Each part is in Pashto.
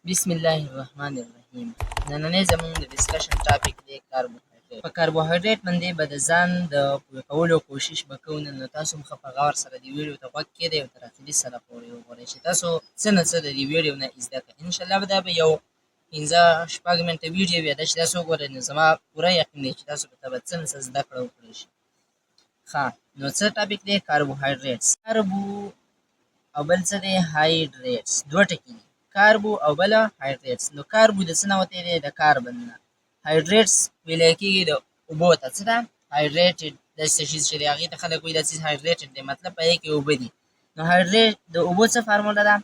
بسم الله الرحمن الرحیم. نننې زموږ د ډسکشن ټاپک دی کاربوهایډریټ. په کاربوهایډریټ باندې به د ځان د پوه کولو کوشش به کوو. نو تاسو هم ښه په غور سره د ویډیو ته غوږ کېږدئ او تر اخري سره پورې وګورئ چې تاسو څه نه څه د دې ویډیو نه زده کړئ. انشاءالله به دا به یو 15-شپږ منټه ویډیو وي. دا چې تاسو وګورئ نو زما پوره یقین دی چې تاسو به ته څه نه څه زده کړه وکړئ شي. ښه، نو څه ټاپک دی؟ کاربوهایډریټس. کاربو او بل څه دی؟ هایډریټس. دوه ټکي دي، کاربو او بله هایډریټس. نو کاربو د څه نه وتی دی؟ د کاربن نه. هایډریټس ویلی کېږي د اوبو ته. څه ده؟ هایډریټډ. داسې څه شي چې د هغې ته خلک وایي دا څیز هایډریټډ دی، مطلب په هغې کې اوبه دي. نو هایډریټ د اوبو څه فارموله ده؟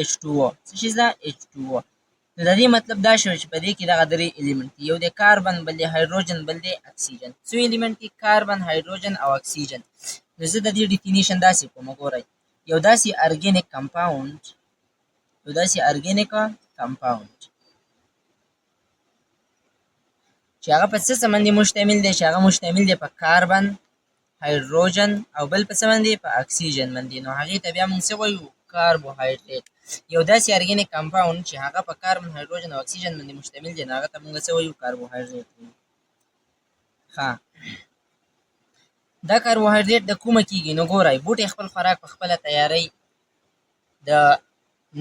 H2O. څه شیز ده؟ H2O. نو د دې مطلب دا شو چې په دې کې دغه درې الیمنټ دي، یو دی کاربن، بل دی هایډروجن، بل دی اکسیجن. څو الیمنټ دي؟ کاربن، هایډروجن او اکسیجن. نو زه د دې ډیفینیشن داسې کوم، وګورئ. یو داسې ارګینیک کمپاوند چې هغه په څه باندې مشتمل دی؟ چې هغه مشتمل دی په کاربن، هایډروجن او بل په څه باندې؟ په اکسیجن باندې. نو هغې ته بیا موږ څه وایو؟ کاربوهایډریټ. یو داسې ارګینیک کمپاوند چې هغه په کاربن، هایډروجن او اکسیجن باندې مشتمل دی، نو هغه ته موږ څه وایو؟ کاربوهایډریټ وایو. ښه، دا کاربوهایډریټ د کومه کېږي؟ نو ګورئ، بوټي خپل خوراک په خپله تیاروي د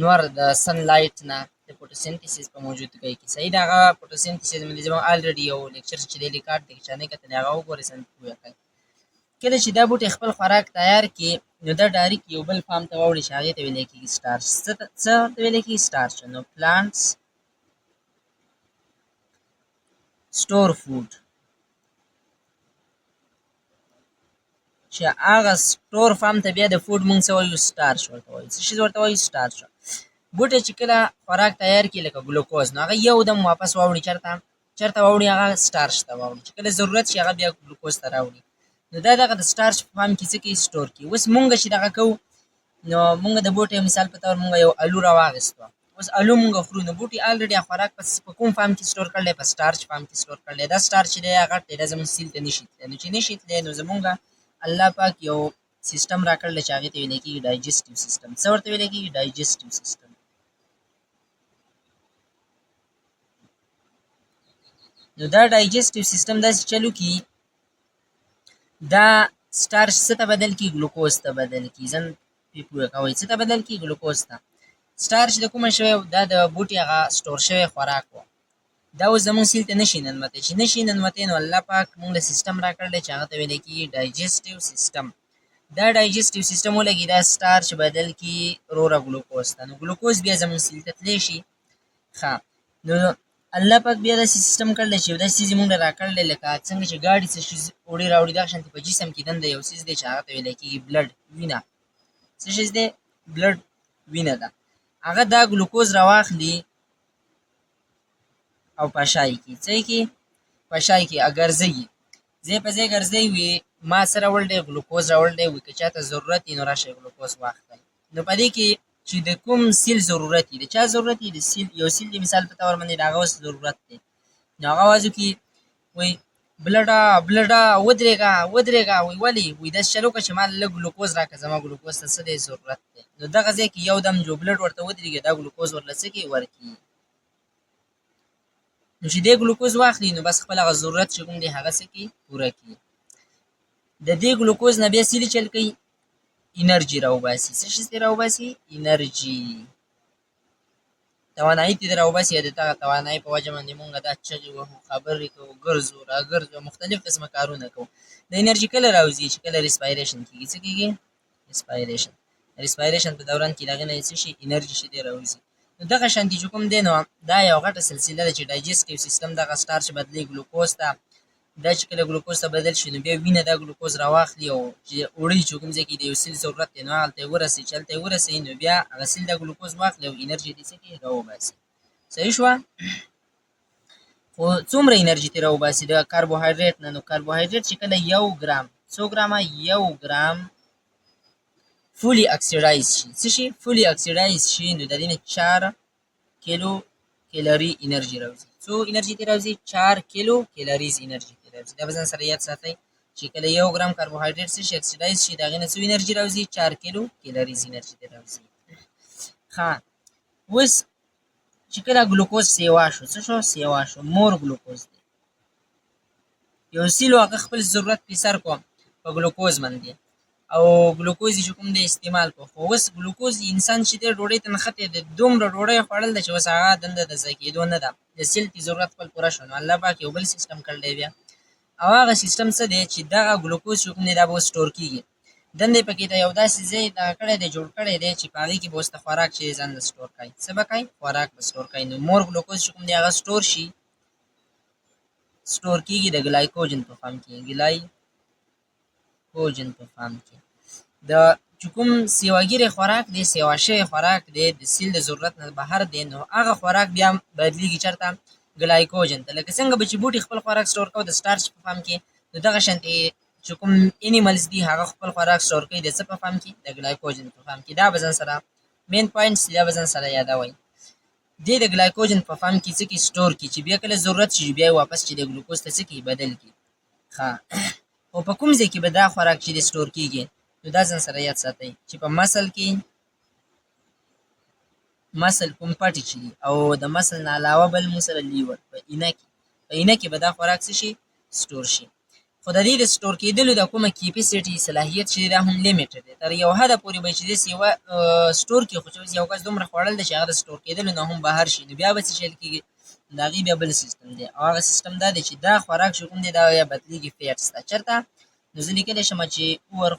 نور د سن لایټ نه، د فوټوسنتیسس په موجودګۍ کې. صحیح ده. هغه فوټوسنتیسس باندې زموږ الریډي یو لیکچر چې دی ریکارډ دی، که چا نه کتلی هغه وګورئ، سم پوه کړئ. کله چې دا بوټی خپل خوراک تیار کړي نو دا ډایرکټ یو بل فارم ته واوړي چې هغې ته ویلی کېږي سټارچ. څه ته ویلی کېږي؟ سټارچ. نو پلانټس سټور فوډ، چې هغه سټور فارم ته بیا د فوډ مونږ څه وایو؟ سټارچ ورته وایو. څه شی ورته وایو؟ سټارچ. بوټی چې کله خوراک تیار کړي لکه ګلوکوز، نو هغه یو دم واپس واوړي چېرته واوړي؟ هغه سټارچ ته واوړي. چې کله ضرورت شي هغه بیا ګلوکوز ته راوړي. نو دا دغه د سټارچ په فارم کې څه کوي؟ سټور کوي. اوس مونږ چې دغه کوو، نو مونږ د بوټي مثال په طور مونږ یو الو راواخیستو، اوس الو مونږ خورو، نو بوټي الریډي خوراک په کوم فارم کې سټور کړلی؟ په سټارچ فارم کې سټور کړلی. دا سټارچ چې دی غټ دی، دا زموږ سیل ته نشي تللی. نو چې نشي تللی نو زمونږ الله پاک یو سیسټم راکړلی چې هغې ته ویلی کېږي ډایجسټیو سیسټم. څه ورته ویلی کېږي؟ ډایجسټیو سیسټم. نو دا ډایجسټیو سیسټم داسې چلو کي، دا سټارچ څه ته بدل کي؟ ګلوکوز ته بدل کي. ځان پرې پوه کوئ، څه ته بدل کي؟ ګلوکوز ته. سټارچ د کومه شوی؟ دا د بوټي هغه سټور شوی خوراک و. دا اوس زموږ سیل ته نشي ننوتی. چې نشي ننوتی نو الله پاک موږ له سیسټم راکړلی چې هغه ته ویلی کېږي ډایجسټیو سیسټم. دا ډایجسټیو سیسټم ولګي، دا سټارچ بدل کي روره ګلوکوز ته. نو ګلوکوز بیا زموږ سیل ته تلی شي. ښه، نو الله پاک بیا داسې سیسټم کړلی چې یو داسې څیز یې موږ له راکړلی، لکه څنګه چې ګاډي څه شي وړي راوړي، دغه شانتې په جسم کې دنده یو څیز دی چې هغه ته ویلی کېږي بلډ، وینه. څه شیز دی؟ بلډ، وینه ده. هغه دا ګلوکوز راواخلي او پاشای کي. څه یې کي؟ پاشای کي، ګرځوي. ځای په ځای ګرځوي. وي ما څه راوړلی؟ ګلوکوز راوړلی. وي که چاته ضرورت وي نو راشئ ګلوکوز واخلئ. نو په دې کې چې د کوم سیل ضرورت وي، د چا ضرورت وي؟ د سیل، یو سیل دی مثال په طور باندې د هغه اوس ضرورت دی. نو هغه آواز وکړي، وایي بلډه بلډه ودرېږه ودرېږه. وایي ولې؟ وایي داسې چل وکړه چې ما لږ ګلوکوز راکړه، زما ګلوکوز ته څه دی؟ ضرورت دی. نو دغه ځای کې یو دم جو بلډ ورته ودرېږي، دا ګلوکوز ورله څه کوي؟ ورکړي. نو چې دی ګلوکوز واخلي نو بس خپل هغه ضرورت چې کوم دی هغه څه کوي؟ پوره کړي. د دې ګلوکوز نه بیا سیلې چل کوي؟ انرژي راوباسي. څه شی ترې راوباسي؟ انرژي. توانایي ترې راوباسي. د دغه توانایي په وجه باندې مونږ دا چغې وهو، خبرې کوو، ګرځو راګرځو، مختلف قسمه کارونه کوو. د انرژي کله راوځي؟ چې کله ریسپایریشن کېږي. څه کېږي؟ ریسپایریشن. ریسپایریشن په دوران کې د هغې نه څه شي؟ انرژي چې دی راوځي. نو دغه شانتې چې کوم دی نو دا یو غټه سلسله ده چې ډایجسټیو سیسټم دغه سټارچ بدلوي ګلوکوز ته. دا چې کله ګلوکوز ته بدل شي نو بیا وینه دا ګلوکوز راواخلي او چې وړي چې کوم ځای کې د یو سیل ضرورت دی نو هلته یې ورسوي. چې هلته یې ورسوي نو بیا هغه سیل دا ګلوکوز واخلي او انرژي دې څه کړي؟ راوباسي. صحیح شوه؟ خو څومره انرژي ترې راوباسي د کاربوهایډریټ نه؟ نو کاربوهایډریټ چې کله 1 ګرام، څو ګرامه؟ 1 ګرام فولي اکسیډایز شي. څه شي؟ فولي اکسیډایز شي نو د دې نه 4 کیلو کیلري انرژي راوځي. څو انرژي ترې راوځي؟ 4 کیلو کیلریز انرژي ترې راوځي. دا به ځان سره یاد ساتئ چې کله 1 ګرام کاربوهایډریټ څه شي؟ اکسیډایز شي، د هغې نه څو انرژي راوځي؟ 4 کیلو کیلریز انرژي ترې راوځي. ښه، اوس چې کله ګلوکوز سیوا شو، څه شو؟ سیوا شو، مور ګلوکوز دی. یو سیلو هغه خپل ضرورت پې سر کو په ګلوکوز باندې، او ګلوکوز چې کوم دی استعمال کو. خو اوس ګلوکوز انسان چې دی ډوډۍ ته نښتی دی، دومره ډوډۍ خوړل ده چې اوس هغه دنده د ضایع کېدو نه ده، د سیل تی ضرورت خپل پوره شو. نو الله پاک یو بل سیستم کړی بیا، او هغه سیستم څه دی چې دغه ګلوکوز چې کوم دی دا به اوس سټور کېږي. دندې پکې ته یو داسې ځای دغه کړی دی، جوړ کړی دی چې په هغې کې به اوس ته خوراک چې ځان له سټور کوي. څه به کوي؟ خوراک به سټور کوي. نو مور ګلوکوز چې کوم دی هغه سټور شي، سټور کېږي د ګلایکوجن په فارم کې، ګلایکوجن په فارم کې. د چې کوم سیواګیری خوراک دی، سیوا شوی خوراک دی، د سیل د ضرورت نه بهر دی، نو هغه خوراک بیا بدلېږي چېرته؟ ګلایکوجن ته. لکه څنګه به چې بوټي خپل خوراک سټور کوي د سټارچ په فارم کې، نو دغه شانتې چې کوم انیملز دي هغه خپل خوراک سټور کوي د څه په فارم کې؟ د ګلایکوجن په فارم کې. دا به ځان سره مین پوینټس دا به ځان سره یادوئ. دې د ګلایکوجن په فارم کې څه کې سټور کړي چې بیا کله ضرورت شي بیا واپس چې د ګلوکوز ته څه کړي؟ بدل کړي. ښه، خو په کوم ځای کې به دا خوراک چې د سټور کېږي؟ نو دا ځان سره یاد ساتئ چې په مسل کې، مسل کوم پټې چې دي، او د مسل نه علاوه بل مو سره لیور په اینه کې، په اینه کې به دا خوراک څه شي؟ سټور شي. خو د دې د سټور کېدلو د کومه کیپیسټي صلاحیت چې دا هم لیمیټډ دی، تر یو حده پورې به چې داسې یوه سټور کړي. خو چې اوس یو کس دومره خوړل دی چې هغه د سټور کېدلو نه هم بهر شي، نو بیا به څه شیل کېږي؟ د هغې بیا بل سیستم دی، او هغه سیستم دا دی چې دا خوراک چې کوم دی دا بیا بدلېږي فیټس ته. چېرته؟ نو زه لیکلی شم چې اور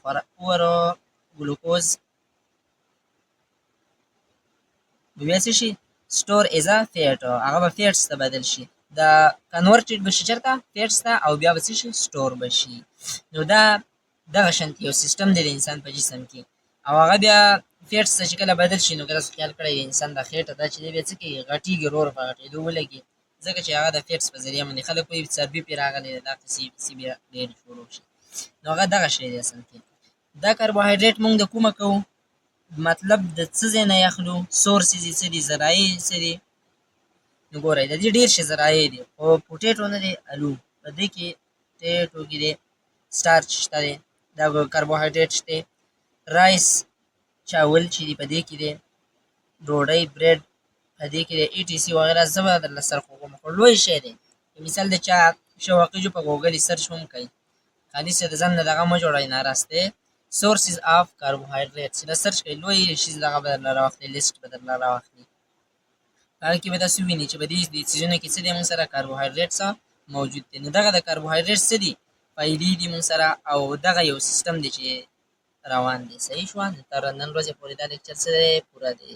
ګلوکوز بیا څه شي؟ سټور ایز ا فیټ، هغه به فیټس ته بدل شي، دا کنورټډ به شي چېرته؟ فیټس ته، او بیا به څه شي؟ سټور به شي. نو دا دغه شانتې یو سیستم دی د انسان په جسم کې، او هغه بیا فیټس ته چې کله بدل شي، نو که تاسو خیال کړی د انسان دا خېټه دا چې دی بیا څه کوي؟ غټېږي، ورو په غټېدو ولګي، ځکه چې هغه د فیټس په ذریعه باندې خلک وایي چربي پرې راغلی دی، دا قصې بیا ډېرې شروع شي. نو هغه دغه شی دی اصل کې. دا کاربوهایډریټ مونږ د کومه کوو؟ مطلب د څه ځای نه یې اخلو؟ سورسز یې څه دي؟ ذرایع یې څه دي؟ نو ګورئ د دې ډېر شي ذرایع دي، خو پوټیټو نه دی، الو په دې کې پوټیټو کې دی سټارچ شته دی، دا کاربوهایډریټ شته، رایس چاول چې دي په دې کې دی، ډوډۍ برېډ په دې کې دی، ای ټي سي وغیره. زه به درله سر خوږم، خو لوی شی دی. مثال د چا شوقي جو په ګوګل یې سرچ هم کوي، خالي د ځان نه دغه مه جوړئ، ناراست دی. سورسز آف کاربوهایډریټس دا سرچ کوئ، لوی شي دغه به درله راواخلي، لیست به درله راواخلي. هغه کې به تاسو ووینئ چې په دې څیزونو کې څه دی موږ سره کاربوهایډریټس موجود دی. نو دغه د کاربوهایډریټ څه دي؟ فایدې دي موږ سره، او دغه یو سیستم دی چې روان دی. صحیح شوه؟ تر نن ورځې پورې دا لیکچر څه دی؟ پوره دی.